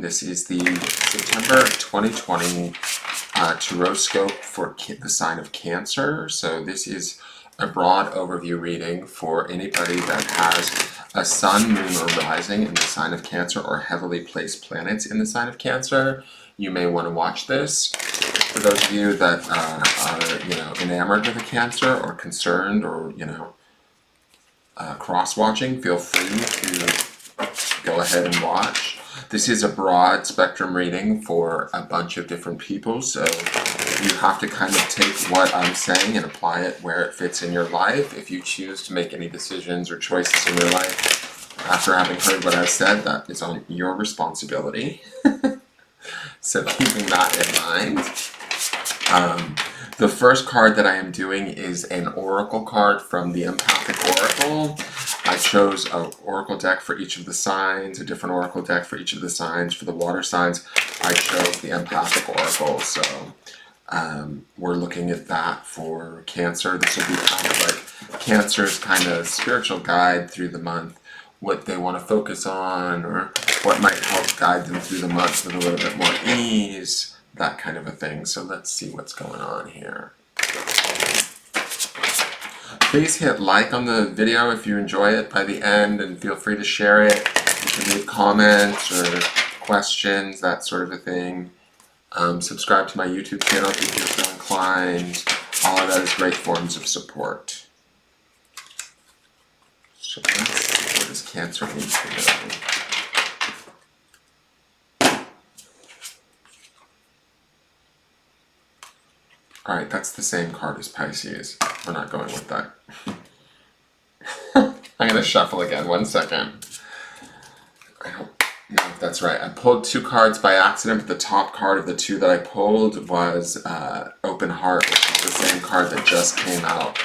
This is the September 2020 Tarotscope for the sign of Cancer. So this is a broad overview reading for anybody that has a sun, moon, or rising in the sign of Cancer or heavily placed planets in the sign of Cancer. You may want to watch this. For those of you that are enamored with a Cancer or concerned or cross-watching, feel free to go ahead and watch. This is a broad spectrum reading for a bunch of different people, so you have to kind of take what I'm saying and apply it where it fits in your life. If you choose to make any decisions or choices in your life after having heard what I've said, that is on your responsibility. So keeping that in mind. The first card that I am doing is an oracle card from the Empathic Oracle. I chose an oracle deck for each of the signs, a different oracle deck for each of the signs. For the water signs, I chose the Empathic Oracle. So we're looking at that for Cancer. This will be kind of like Cancer's kind of spiritual guide through the month, what they want to focus on, or what might help guide them through the month with a little bit more ease, that kind of a thing. So let's see what's going on here. Please hit like on the video if you enjoy it by the end, and feel free to share it. You can leave comments or questions, that sort of a thing. Subscribe to my YouTube channel if you feel so inclined. All of that is great forms of support. So let's see, what does Cancer need to know? Alright, that's the same card as Pisces. We're not going with that. I'm going to shuffle again, 1 second. I don't know if that's right. I pulled 2 cards by accident, but the top card of the 2 that I pulled was Open Heart, which is the same card that just came out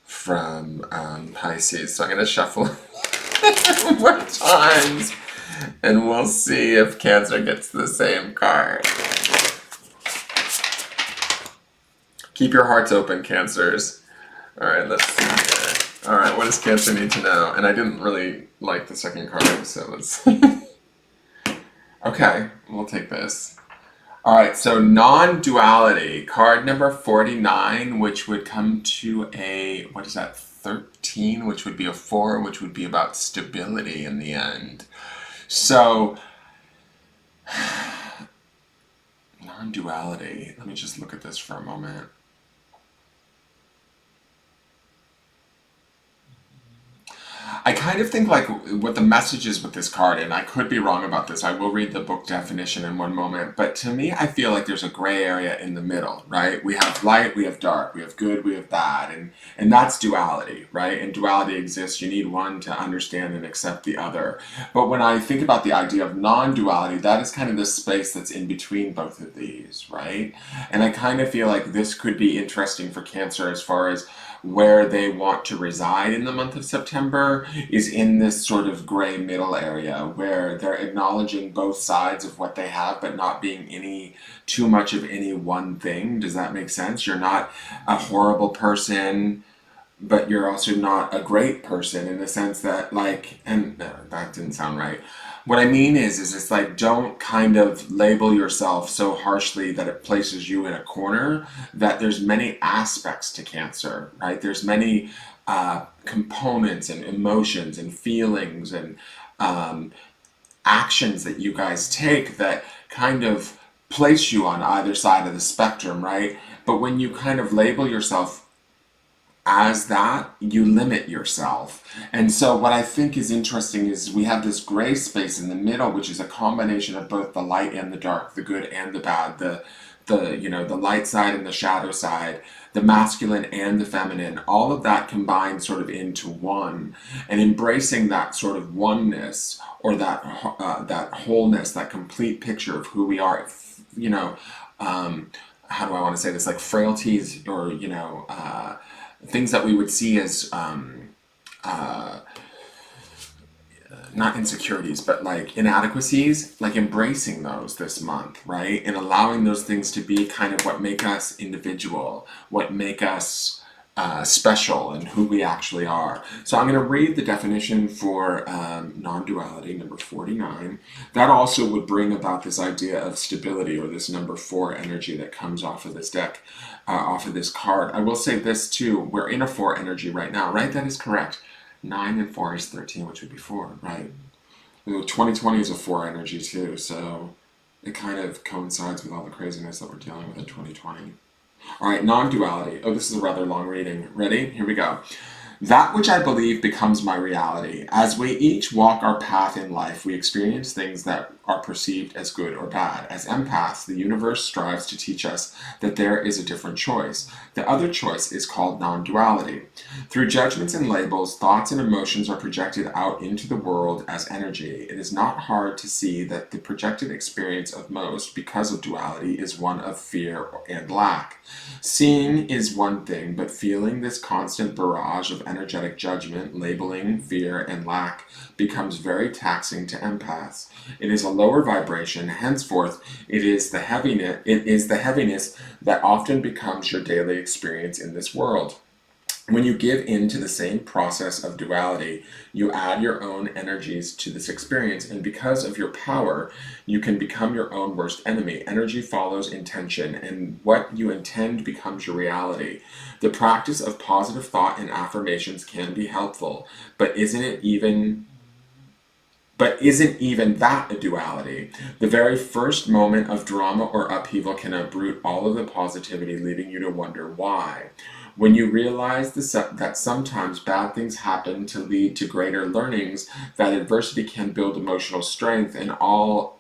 from Pisces. So I'm going to shuffle more times, and we'll see if Cancer gets the same card. Keep your hearts open, Cancers. Alright, let's see here. Alright, what does Cancer need to know? And I didn't really like the second card, so let's see. Okay, we'll take this. Alright, so non-duality. Card number 49, which would come to a, what is that, 13, which would be a 4, which would be about stability in the end. So, non-duality. Let me just look at this for a moment. I kind of think like what the message is with this card, and I could be wrong about this, I will read the book definition in one moment, but to me I feel like there's a gray area in the middle, right? We have light, we have dark, we have good, we have bad, and that's duality, right? And duality exists, you need one to understand and accept the other. But when I think about the idea of non-duality, that is kind of the space that's in between both of these, right? And I kind of feel like this could be interesting for Cancer as far as where they want to reside in the month of September is in this sort of gray middle area where they're acknowledging both sides of what they have but not being too much of any one thing. Does that make sense? You're not a horrible person, but you're also not a great person in the sense that and no, that didn't sound right. What I mean is it's like, don't kind of label yourself so harshly that it places you in a corner, that there's many aspects to Cancer, right? There's many components and emotions and feelings and actions that you guys take that kind of place you on either side of the spectrum, right? But when you kind of label yourself as that, you limit yourself. And so what I think is interesting is we have this gray space in the middle, which is a combination of both the light and the dark, the good and the bad, the light side and the shadow side, the masculine and the feminine, all of that combined sort of into one, and embracing that sort of oneness or that wholeness, that complete picture of who we are. How do I want to say this? Like frailties or things that we would see as not insecurities, but like inadequacies, like embracing those this month, right? And allowing those things to be kind of what make us individual, what make us special and who we actually are. So I'm going to read the definition for non-duality, number 49. That also would bring about this idea of stability, or this number 4 energy that comes off of this deck, off of this card. I will say this too, we're in a 4 energy right now, right? That is correct. 9 and 4 is 13, which would be 4, right? 2020 is a 4 energy too, so it kind of coincides with all the craziness that we're dealing with in 2020. All right, non-duality. Oh, this is a rather long reading. Ready? Here we go. That which I believe becomes my reality. As we each walk our path in life, we experience things that are perceived as good or bad. As empaths, the universe strives to teach us that there is a different choice. The other choice is called non-duality. Through judgments and labels, thoughts and emotions are projected out into the world as energy. It is not hard to see that the projected experience of most, because of duality, is one of fear and lack. Seeing is one thing, but feeling this constant barrage of energetic judgment, labeling, fear, and lack becomes very taxing to empaths. It is a lower vibration, henceforth it is the heaviness that often becomes your daily experience in this world. When you give in to the same process of duality, you add your own energies to this experience, and because of your power, you can become your own worst enemy. Energy follows intention, and what you intend becomes your reality. The practice of positive thought and affirmations can be helpful, but isn't even that a duality? The very first moment of drama or upheaval can uproot all of the positivity, leaving you to wonder why. When you realize that sometimes bad things happen to lead to greater learnings, that adversity can build emotional strength, and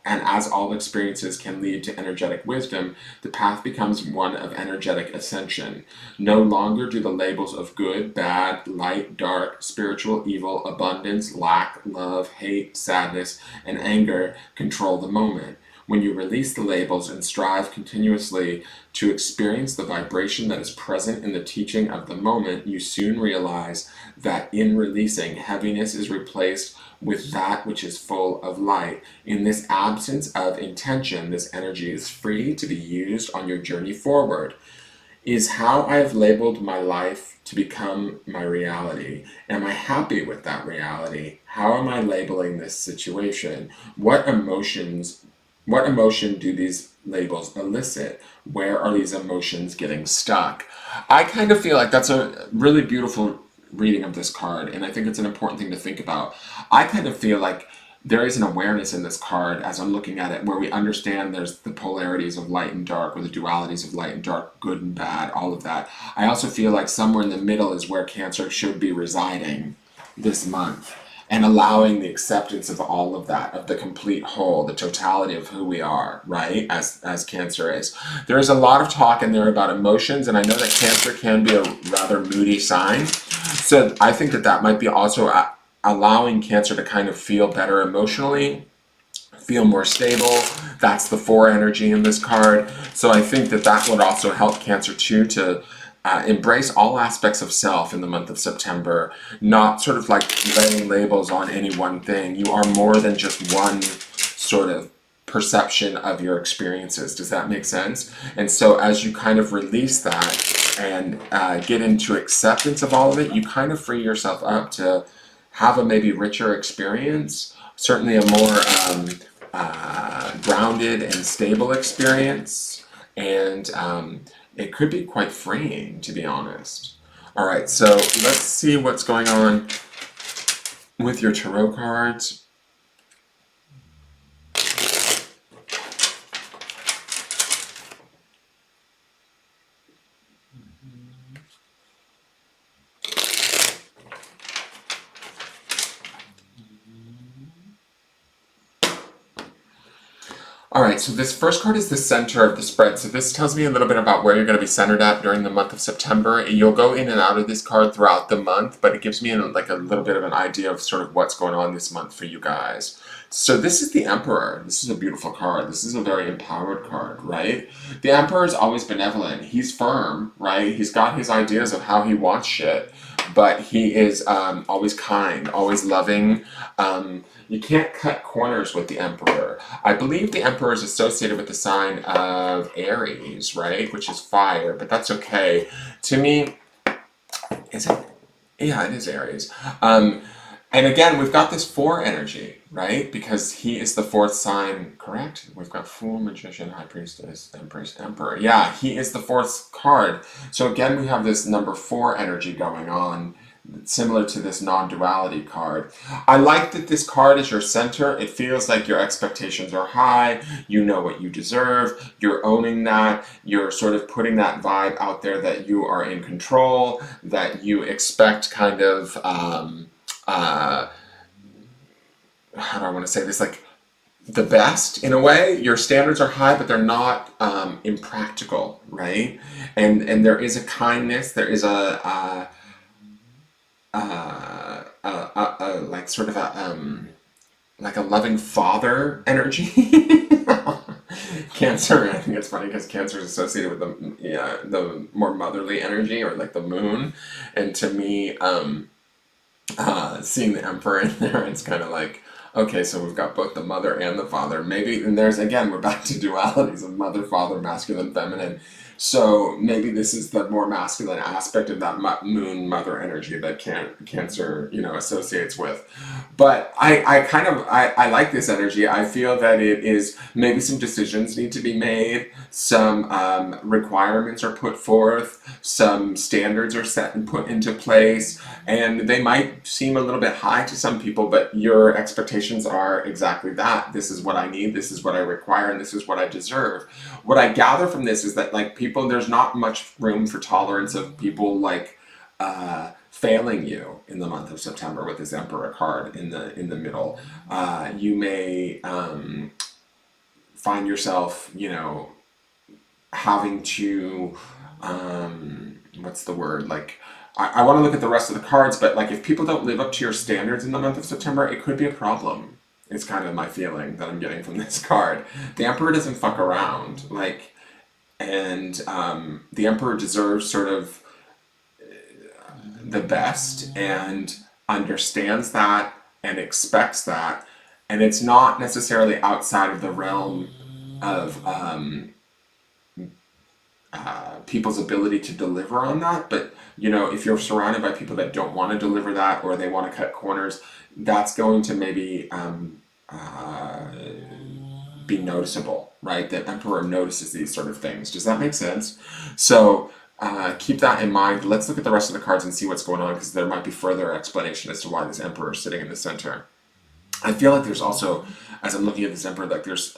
as all experiences can lead to energetic wisdom, the path becomes one of energetic ascension. No longer do the labels of good, bad, light, dark, spiritual, evil, abundance, lack, love, hate, sadness, and anger control the moment. When you release the labels and strive continuously to experience the vibration that is present in the teaching of the moment, you soon realize that in releasing, heaviness is replaced with that which is full of light. In this absence of intention, this energy is free to be used on your journey forward. Is how I have labeled my life to become my reality? Am I happy with that reality? How am I labeling this situation? What emotion do these labels elicit? Where are these emotions getting stuck? I kind of feel like that's a really beautiful reading of this card, and I think it's an important thing to think about. I kind of feel like there is an awareness in this card as I'm looking at it where we understand there's the polarities of light and dark, or the dualities of light and dark, good and bad, all of that. I also feel like somewhere in the middle is where Cancer should be residing this month, and allowing the acceptance of all of that, of the complete whole, the totality of who we are, right? As Cancer is. There is a lot of talk in there about emotions, and I know that Cancer can be a rather moody sign. So I think that might be also allowing Cancer to kind of feel better emotionally, feel more stable. That's the 4 energy in this card. So I think that would also help Cancer too to embrace all aspects of self in the month of September, not sort of like laying labels on any one thing. You are more than just one sort of perception of your experiences. Does that make sense? And so as you kind of release that and get into acceptance of all of it, you kind of free yourself up to have a maybe richer experience, certainly a more grounded and stable experience, and it could be quite freeing, to be honest. All right, so let's see what's going on with your tarot cards. All right, so this first card is the center of the spread. So this tells me a little bit about where you're going to be centered at during the month of September. You'll go in and out of this card throughout the month, but it gives me like a little bit of an idea of sort of what's going on this month for you guys. So this is the Emperor. This is a beautiful card. This is a very empowered card, right? The Emperor is always benevolent. He's firm, right? He's got his ideas of how he wants shit, but he is always kind, always loving. You can't cut corners with the Emperor. I believe the Emperor is associated with the sign of Aries, right? Which is fire, but that's okay. To me, Is it? Yeah, it is Aries. Um, and again, we've got this four energy, right? Because he is the fourth sign, correct? We've got Fool, Magician, High Priestess, Empress, Emperor. Yeah, he is the fourth card. So again, we have this number four energy going on, similar to this non-duality card. I like that this card is your center. It feels like your expectations are high. You know what you deserve. You're owning that. You're sort of putting that vibe out there that you are in control, that you expect kind of, uh, how do I want to say this? Like the best in a way. Your standards are high, but they're not impractical, right? And there is a kindness. There is a like sort of a like a loving father energy. Cancer, I think it's funny because Cancer is associated with the, yeah, the more motherly energy, or like the moon. And to me, seeing the Emperor in there, it's kind of like, okay, so we've got both the mother and the father. Maybe, and there's again, we're back to dualities of mother, father, masculine, feminine. So maybe this is the more masculine aspect of that moon mother energy that Cancer, associates with. But I kind of I like this energy. I feel that it is maybe some decisions need to be made, some requirements are put forth, some standards are set and put into place, and they might seem a little bit high to some people, but your expectations are exactly that. This is what I need, this is what I require, and this is what I deserve. What I gather from this is that, like, people, there's not much room for tolerance of people, like, failing you in the month of September with this Emperor card in the middle. You may find yourself, having to, what's the word? Like, I want to look at the rest of the cards, but like if people don't live up to your standards in the month of September, it could be a problem. It's kind of my feeling that I'm getting from this card. The Emperor doesn't fuck around, like, and the Emperor deserves sort of the best and understands that and expects that, and it's not necessarily outside of the realm of people's ability to deliver on that. But if you're surrounded by people that don't want to deliver that, or they want to cut corners, that's going to maybe be noticeable, right? The Emperor notices these sort of things. Does that make sense? So keep that in mind. Let's look at the rest of the cards and see what's going on, because there might be further explanation as to why this Emperor is sitting in the center. I feel like there's also, as I'm looking at this Emperor, like there's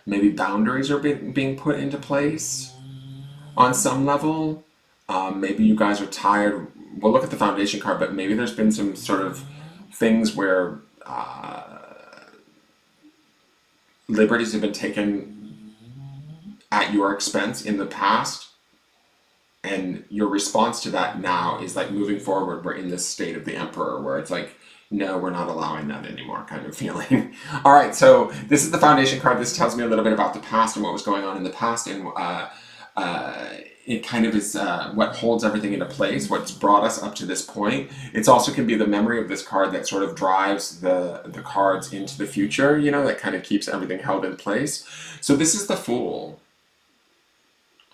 maybe boundaries are being put into place on some level. Maybe you guys are tired. We'll look at the Foundation card, but maybe there's been some sort of things where liberties have been taken at your expense in the past, and your response to that now is like, moving forward, we're in this state of the Emperor where it's like, no, we're not allowing that anymore, kind of feeling. All right, so this is the Foundation card. This tells me a little bit about the past and what was going on in the past, and it kind of is what holds everything into place, what's brought us up to this point. It also can be the memory of this card that sort of drives the cards into the future, that kind of keeps everything held in place. So this is the Fool.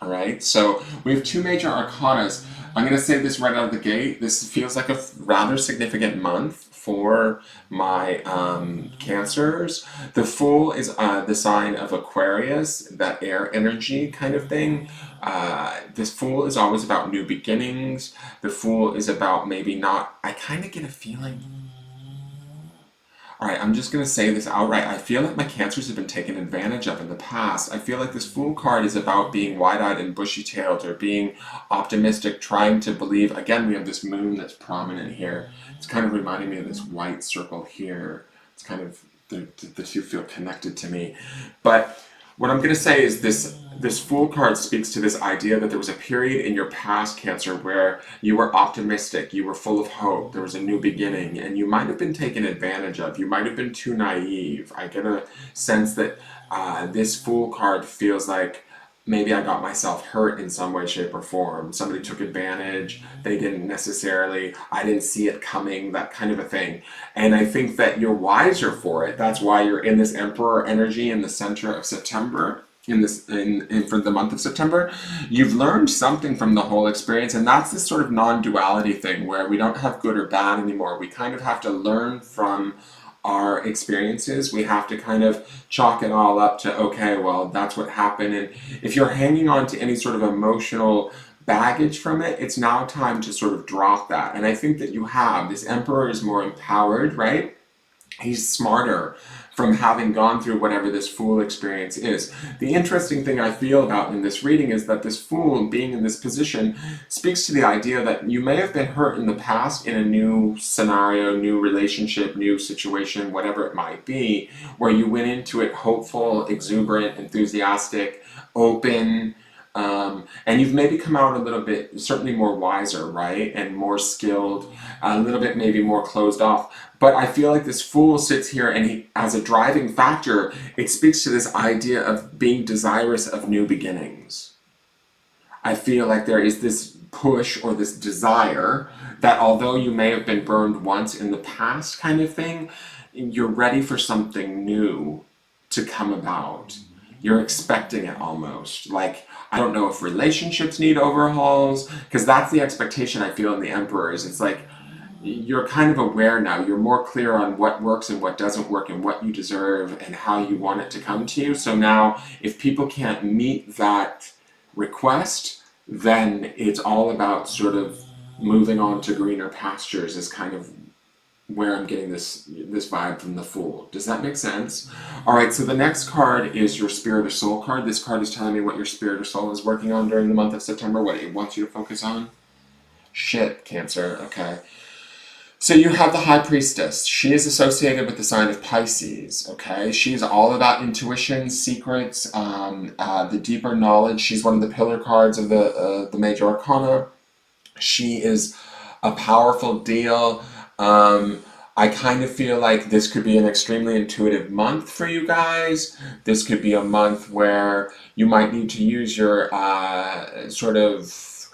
All right, so we have two major arcanas. I'm going to say this right out of the gate. This feels like a rather significant month for my Cancers. The Fool is the sign of Aquarius, that air energy kind of thing. This Fool is always about new beginnings. The Fool is about maybe not, I kind of get a feeling. All right, I'm just going to say this outright. I feel like my Cancers have been taken advantage of in the past. I feel like this Fool card is about being wide-eyed and bushy-tailed, or being optimistic, trying to believe. Again, we have this moon that's prominent here. It's kind of reminding me of this white circle here. It's kind of, the two feel connected to me. But what I'm going to say is this Fool card speaks to this idea that there was a period in your past, Cancer, where you were optimistic, you were full of hope, there was a new beginning, and you might have been taken advantage of. You might have been too naive. I get a sense that this Fool card feels like maybe I got myself hurt in some way, shape, or form. Somebody took advantage. They didn't necessarily, I didn't see it coming, that kind of a thing. And I think that you're wiser for it. That's why you're in this Emperor energy in the center of September. in this for the month of September, you've learned something from the whole experience, and that's this sort of non-duality thing where we don't have good or bad anymore. We kind of have to learn from our experiences. We have to kind of chalk it all up to, okay, well, that's what happened. And if you're hanging on to any sort of emotional baggage from it, it's now time to sort of drop that. And I think that you have. This emperor is more empowered, right? He's smarter from having gone through whatever this fool experience is. The interesting thing I feel about in this reading is that this fool being in this position speaks to the idea that you may have been hurt in the past in a new scenario, new relationship, new situation, whatever it might be, where you went into it hopeful, exuberant, enthusiastic, open, and you've maybe come out a little bit, certainly more wiser, right? And more skilled, a little bit maybe more closed off. But I feel like this fool sits here and he, as a driving factor, it speaks to this idea of being desirous of new beginnings. I feel like there is this push or this desire that although you may have been burned once in the past kind of thing, you're ready for something new to come about. You're expecting it almost. Like, I don't know if relationships need overhauls, because that's the expectation I feel in the Emperor is it's like, you're kind of aware now. You're more clear on what works and what doesn't work and what you deserve and how you want it to come to you. So now, if people can't meet that request, then it's all about sort of moving on to greener pastures is kind of where I'm getting this vibe from the Fool. Does that make sense? All right, so the next card is your Spirit or Soul card. This card is telling me what your Spirit or Soul is working on during the month of September, what it wants you to focus on. Shit, Cancer, okay. So you have the High Priestess. She is associated with the sign of Pisces, okay? She's all about intuition, secrets, the deeper knowledge. She's one of the pillar cards of the Major Arcana. She is a powerful deal. I kind of feel like this could be an extremely intuitive month for you guys. This could be a month where you might need to use your sort of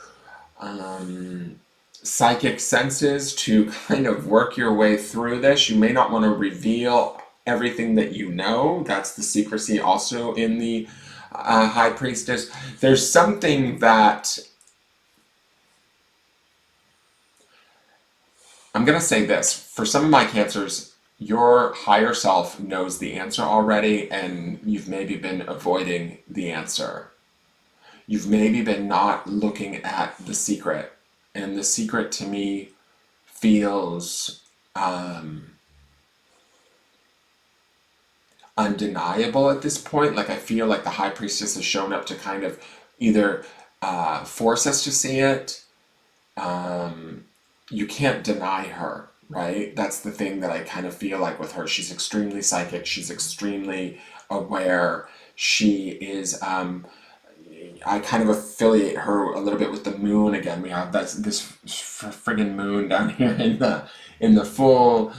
psychic senses to kind of work your way through this. You may not want to reveal everything that you know. That's the secrecy also in the High Priestess. There's something that I'm going to say this. For some of my Cancers, your higher self knows the answer already, and you've maybe been avoiding the answer. You've maybe been not looking at the secret. And the secret to me feels undeniable at this point. Like I feel like the High Priestess has shown up to kind of either force us to see it. You can't deny her, right? That's the thing that I kind of feel like with her. She's extremely psychic. She's extremely aware. She is, I kind of affiliate her a little bit with the moon again. We have this friggin' moon down here in the full.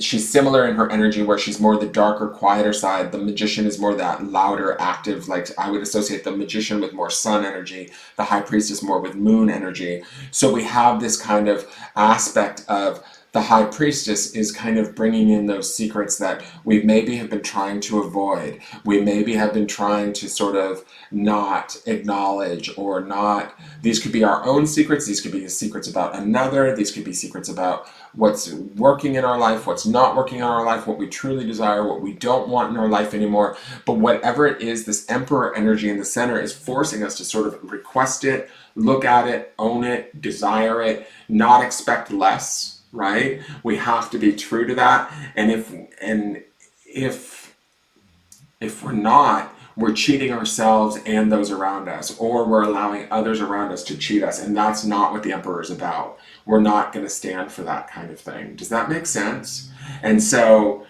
She's similar in her energy where she's more the darker, quieter side. The Magician is more that louder, active. Like I would associate the Magician with more sun energy. The High Priestess more with moon energy. So we have this kind of aspect of the High Priestess is kind of bringing in those secrets that we maybe have been trying to avoid. We maybe have been trying to sort of not acknowledge or not. These could be our own secrets. These could be secrets about another. These could be secrets about what's working in our life, what's not working in our life, what we truly desire, what we don't want in our life anymore. But whatever it is, this Emperor energy in the center is forcing us to sort of request it, look at it, own it, desire it, not expect less. Right? We have to be true to that. And if we're not, we're cheating ourselves and those around us, or we're allowing others around us to cheat us. And that's not what the Emperor is about. We're not going to stand for that kind of thing. Does that make sense? And so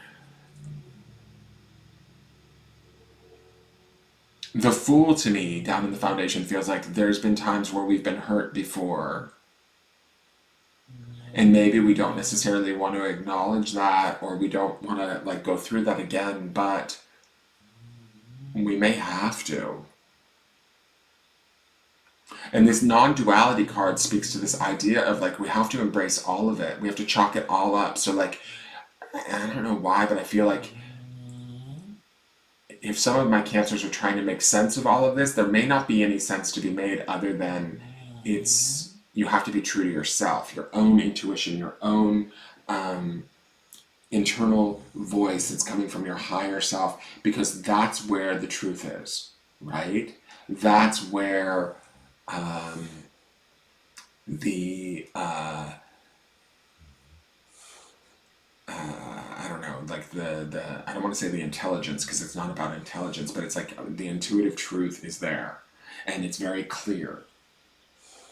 the Fool to me down in the foundation feels like there's been times where we've been hurt before. And maybe we don't necessarily want to acknowledge that, or we don't want to like go through that again, but we may have to. And this non-duality card speaks to this idea of like we have to embrace all of it. We have to chalk it all up. So like, I don't know why, but I feel like if some of my cancers are trying to make sense of all of this, there may not be any sense to be made other than you have to be true to yourself, your own intuition, your own internal voice that's coming from your higher self, because that's where the truth is, right? That's where the I don't know, like the I don't want to say the intelligence because it's not about intelligence, but it's like the intuitive truth is there, and it's very clear.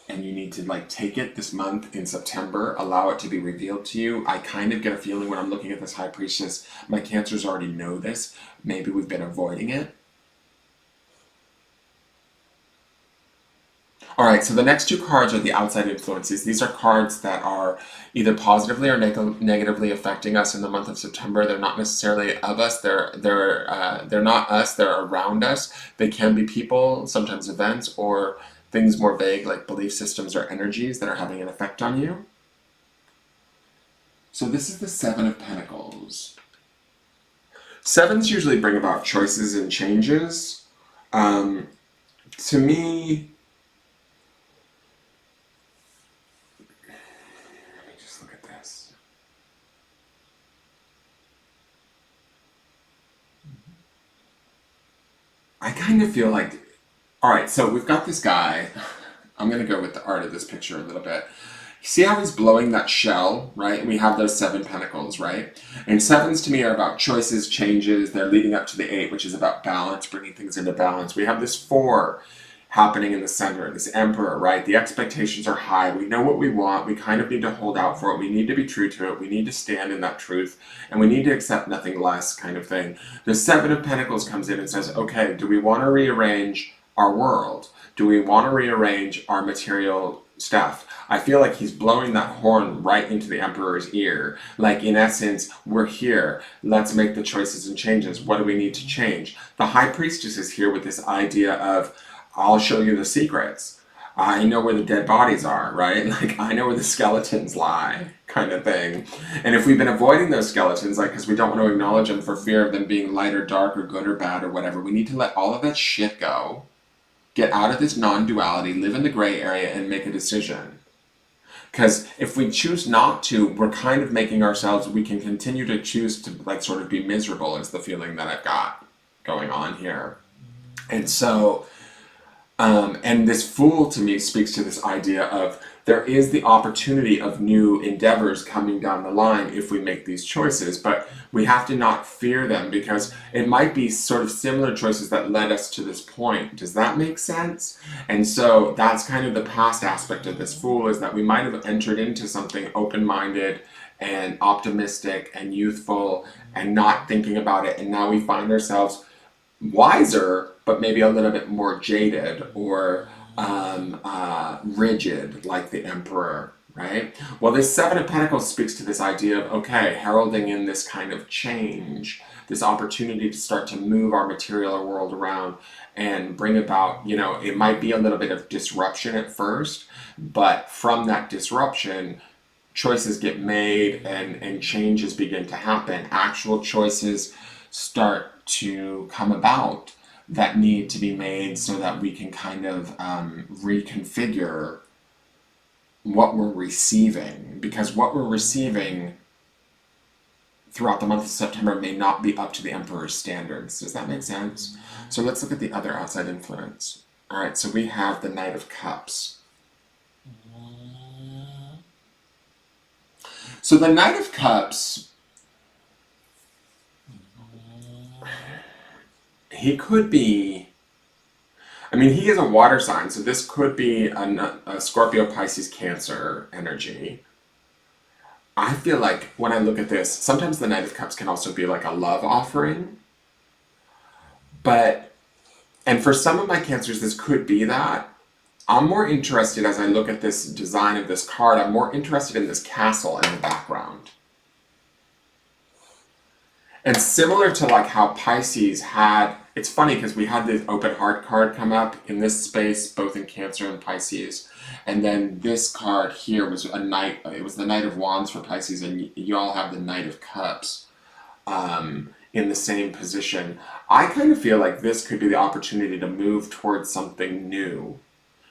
And you need to like take it this month in September, allow it to be revealed to you. I kind of get a feeling when I'm looking at this high priestess, my cancers already know this. Maybe we've been avoiding it. All right, so the next two cards are the outside influences. These are cards that are either positively or negatively affecting us in the month of September. They're not necessarily of us. They're not us. They're around us. They can be people, sometimes events, or things more vague like belief systems or energies that are having an effect on you. So this is the Seven of Pentacles. Sevens usually bring about choices and changes. To me, I kind of feel like, all right, so we've got this guy. I'm going to go with the art of this picture a little bit. See how he's blowing that shell, right? And we have those seven pentacles, right? And sevens to me are about choices, changes. They're leading up to the eight, which is about balance, bringing things into balance. We have this four happening in the center, this emperor, right? The expectations are high. We know what we want. We kind of need to hold out for it. We need to be true to it. We need to stand in that truth, and we need to accept nothing less, kind of thing. The Seven of Pentacles comes in and says, okay, do we want to rearrange our world? Do we want to rearrange our material stuff? I feel like he's blowing that horn right into the emperor's ear. Like, in essence, we're here. Let's make the choices and changes. What do we need to change? The high priestess is here with this idea of, I'll show you the secrets. I know where the dead bodies are, right? Like, I know where the skeletons lie, kind of thing. And if we've been avoiding those skeletons, like, because we don't want to acknowledge them for fear of them being light or dark or good or bad or whatever, we need to let all of that shit go. Get out of this non-duality, live in the gray area, and make a decision. Because if we choose not to, we're kind of making ourselves, we can continue to choose to, like, sort of be miserable, is the feeling that I've got going on here. And so, and this Fool to me speaks to this idea of there is the opportunity of new endeavors coming down the line if we make these choices, but we have to not fear them because it might be sort of similar choices that led us to this point. Does that make sense? And so that's kind of the past aspect of this Fool, is that we might have entered into something open-minded and optimistic and youthful and not thinking about it, and now we find ourselves wiser, but maybe a little bit more jaded or rigid, like the emperor, right? Well, this Seven of Pentacles speaks to this idea of, okay, heralding in this kind of change, this opportunity to start to move our material world around and bring about, you know, it might be a little bit of disruption at first, but from that disruption, choices get made and changes begin to happen. Actual choices start to come about that need to be made so that we can kind of reconfigure what we're receiving, because what we're receiving throughout the month of September may not be up to the emperor's standards. Does that make sense? So let's look at the other outside influence. All right, so we have the Knight of Cups. So the Knight of Cups, he could be, I mean, he is a water sign, so this could be a Scorpio, Pisces, Cancer energy. I feel like when I look at this, sometimes the Knight of Cups can also be like a love offering. But, and for some of my Cancers, this could be that. I'm more interested, as I look at this design of this card, I'm more interested in this castle in the background. And similar to like how Pisces had, it's funny because we had the open heart card come up in this space, both in Cancer and Pisces. And then this card here was a knight, it was the Knight of Wands for Pisces, and you all have the Knight of Cups in the same position. I kind of feel like this could be the opportunity to move towards something new,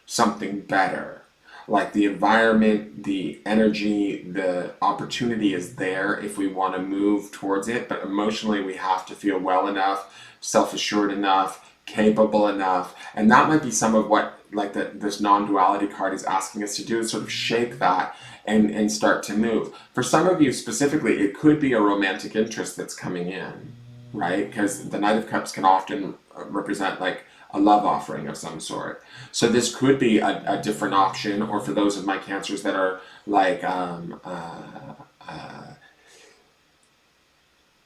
something better. Like the environment, the energy, the opportunity is there if we want to move towards it, but emotionally we have to feel well enough, self-assured enough, capable enough, and that might be some of what like this non-duality card is asking us to do, is sort of shake that and start to move. For some of you specifically, it could be a romantic interest that's coming in, right? Because the Knight of Cups can often represent like a love offering of some sort. So this could be a different option, or for those of my cancers that are like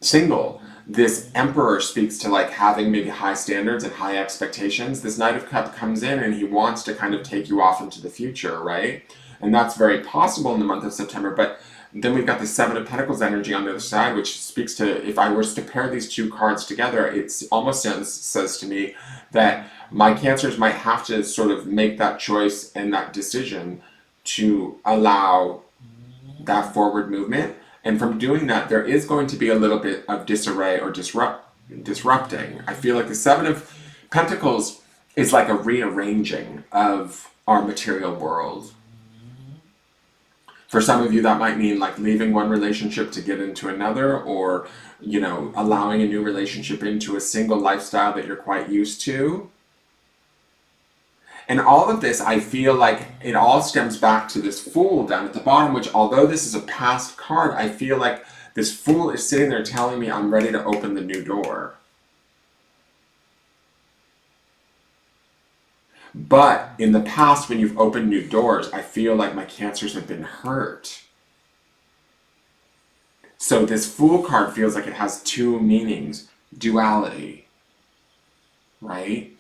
single, this Emperor speaks to like having maybe high standards and high expectations. This Knight of Cups comes in and he wants to kind of take you off into the future, right? And that's very possible in the month of September. But then we've got the Seven of Pentacles energy on the other side, which speaks to, if I was to pair these two cards together, it almost says to me that my cancers might have to sort of make that choice and that decision to allow that forward movement. And from doing that, there is going to be a little bit of disarray or disrupting. I feel like the Seven of Pentacles is like a rearranging of our material world. For some of you, that might mean like leaving one relationship to get into another, or, you know, allowing a new relationship into a single lifestyle that you're quite used to. And all of this, I feel like it all stems back to this Fool down at the bottom, which, although this is a past card, I feel like this Fool is sitting there telling me I'm ready to open the new door. But in the past, when you've opened new doors, I feel like my cancers have been hurt. So this Fool card feels like it has two meanings. Duality, right?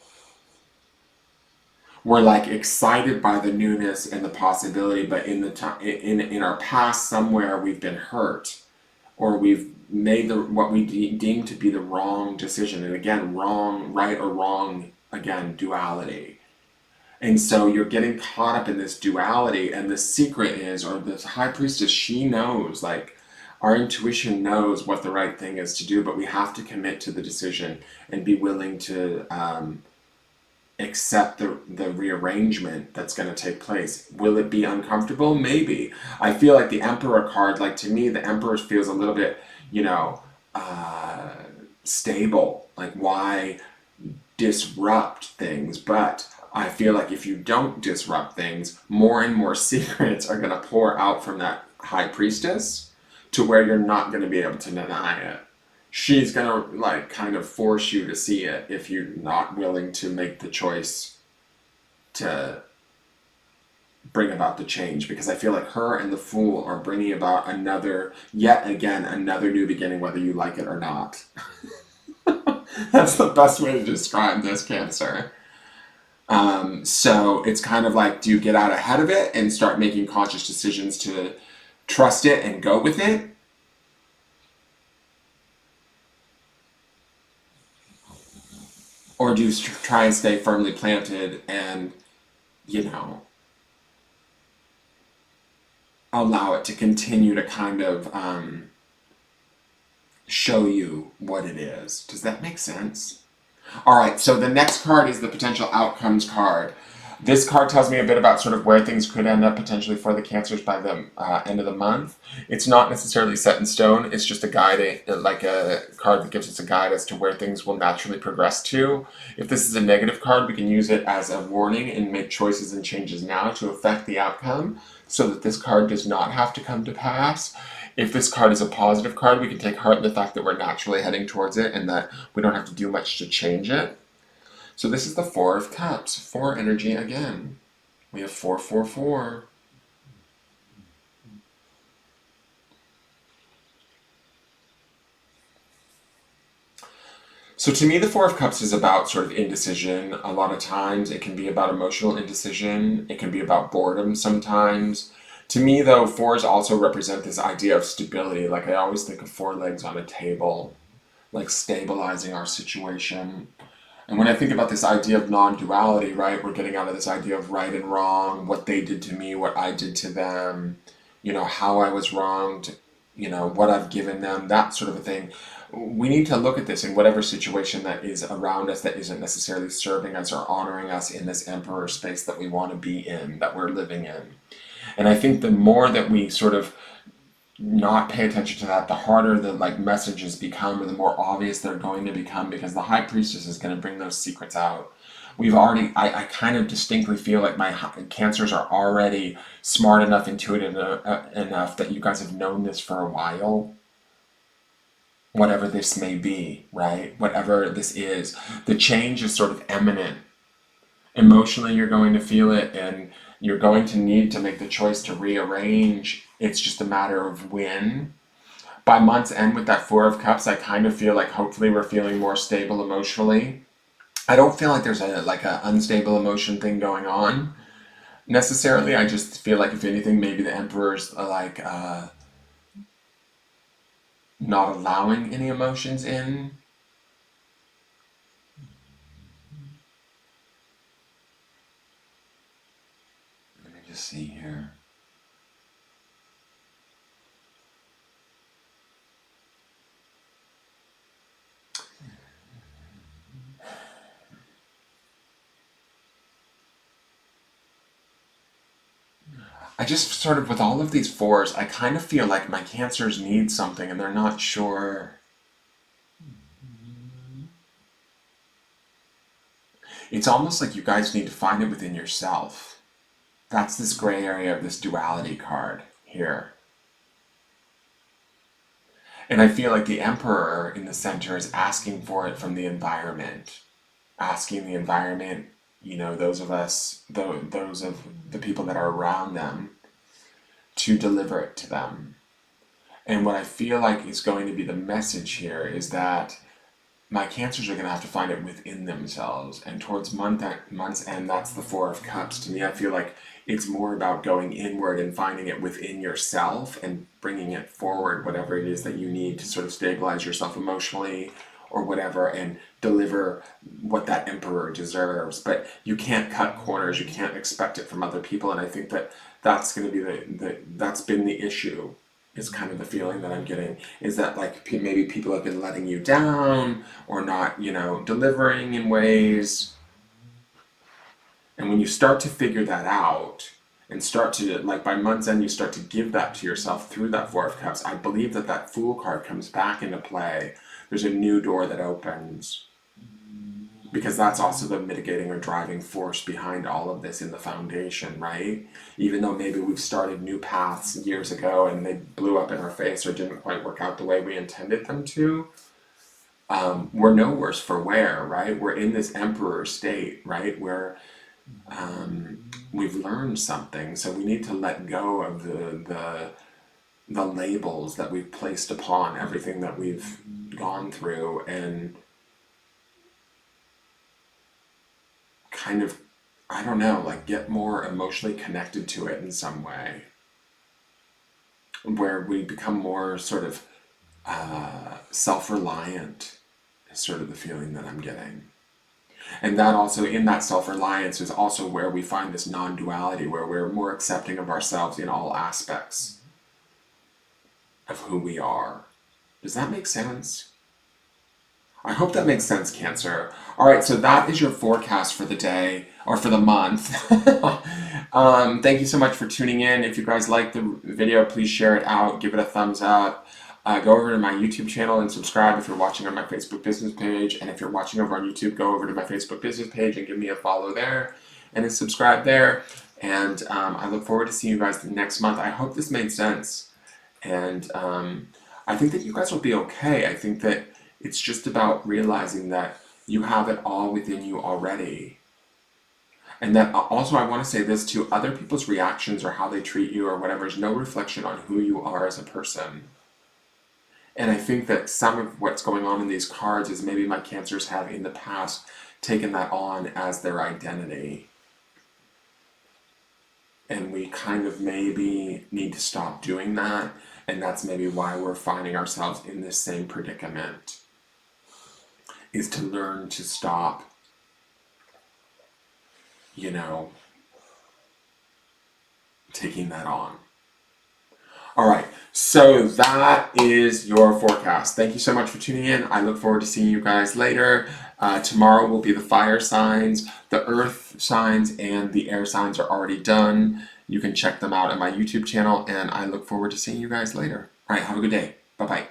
We're like excited by the newness and the possibility, but in the in our past somewhere we've been hurt, or we've made what we deem to be the wrong decision. And again, wrong, right or wrong, again, duality. And so you're getting caught up in this duality, and the secret is, or this High Priestess, she knows, like, our intuition knows what the right thing is to do, but we have to commit to the decision and be willing to accept the rearrangement that's going to take place. Will it be uncomfortable? Maybe. I feel like the Emperor card, like, to me, the Emperor feels a little bit, you know, stable. Like, why disrupt things? But I feel like if you don't disrupt things, more and more secrets are going to pour out from that High Priestess to where you're not going to be able to deny it. She's going to like kind of force you to see it if you're not willing to make the choice to bring about the change. Because I feel like her and the Fool are bringing about yet again, another new beginning, whether you like it or not. That's the best way to describe this, Cancer. So it's kind of like, do you get out ahead of it and start making conscious decisions to trust it and go with it? Or do you try and stay firmly planted and, you know, allow it to continue to kind of show you what it is? Does that make sense? All right, so the next card is the potential outcomes card. This card tells me a bit about sort of where things could end up potentially for the Cancers by the end of the month. It's not necessarily set in stone. It's just a guide, like a card that gives us a guide as to where things will naturally progress to. If this is a negative card, we can use it as a warning and make choices and changes now to affect the outcome so that this card does not have to come to pass. If this card is a positive card, we can take heart in the fact that we're naturally heading towards it and that we don't have to do much to change it. So this is the Four of Cups, 4 energy again. We have 4, 4, 4. So to me, the Four of Cups is about sort of indecision. A lot of times it can be about emotional indecision. It can be about boredom sometimes. To me, though, fours also represent this idea of stability. Like, I always think of 4 legs on a table, like stabilizing our situation. And when I think about this idea of non-duality, right, we're getting out of this idea of right and wrong, what they did to me, what I did to them, you know, how I was wronged, you know, what I've given them, that sort of a thing. we need to look at this in whatever situation that is around us that isn't necessarily serving us or honoring us in this emperor space that we want to be in, that we're living in. And I think the more that we sort of not pay attention to that, the harder the like messages become, or the more obvious they're going to become, because the high priestess is going to bring those secrets out. I kind of distinctly feel like my cancers are already smart enough, intuitive enough that you guys have known this for a while. Whatever this may be, right? Whatever this is, the change is sort of imminent. Emotionally, you're going to feel it, and you're going to need to make the choice to rearrange. It's just a matter of when. By month's end with that Four of Cups, I kind of feel like hopefully we're feeling more stable emotionally. I don't feel like there's a unstable emotion thing going on necessarily. I just feel like if anything, maybe the Emperor's not allowing any emotions in. Let me just see here. I just sort of, with all of these fours, I kind of feel like my cancers need something and they're not sure. It's almost like you guys need to find it within yourself. That's this gray area of this duality card here. And I feel like the Emperor in the center is asking for it from the environment. Asking the environment, those of us, those of the people that are around them, to deliver it to them. And what I feel like is going to be the message here is that my cancers are going to have to find it within themselves. And towards month's end, that's the Four of Cups. To me, I feel like it's more about going inward and finding it within yourself and bringing it forward, whatever it is that you need to sort of stabilize yourself emotionally or whatever, and deliver what that Emperor deserves. But you can't cut corners. You can't expect it from other people. And I think that that's going to be that's been the issue, is kind of the feeling that I'm getting, is that like maybe people have been letting you down or not, delivering in ways. And when you start to figure that out and start to, like by month's end, you start to give that to yourself through that Four of Cups, I believe that that Fool card comes back into play. There's a new door that opens. Because that's also the mitigating or driving force behind all of this in the foundation, right? Even though maybe we've started new paths years ago and they blew up in our face or didn't quite work out the way we intended them to, we're no worse for wear, right? We're in this Emperor state, right? Where we've learned something, so we need to let go of the labels that we've placed upon everything that we've gone through, and kind of, I don't know, like get more emotionally connected to it in some way, where we become more sort of self-reliant, is sort of the feeling that I'm getting. And that also, in that self-reliance, is also where we find this non-duality, where we're more accepting of ourselves in all aspects of who we are. Does that make sense? I hope that makes sense, Cancer. All right, so that is your forecast for the day, or for the month. Thank you so much for tuning in. If you guys like the video, please share it out, give it a thumbs up. Go over to my YouTube channel and subscribe if you're watching on my Facebook business page. And if you're watching over on YouTube, go over to my Facebook business page and give me a follow there and then subscribe there. And I look forward to seeing you guys next month. I hope this made sense. And I think that you guys will be okay. I think that it's just about realizing that you have it all within you already. And that also, I want to say this too, other people's reactions or how they treat you or whatever is no reflection on who you are as a person. And I think that some of what's going on in these cards is maybe my cancers have in the past taken that on as their identity. And we kind of maybe need to stop doing that. And that's maybe why we're finding ourselves in this same predicament, is to learn to stop, taking that on. All right. So that is your forecast. Thank you so much for tuning in. I look forward to seeing you guys later. Tomorrow will be the fire signs, the earth signs, and the air signs are already done. You can check them out at my YouTube channel, and I look forward to seeing you guys later. All right. Have a good day. Bye bye.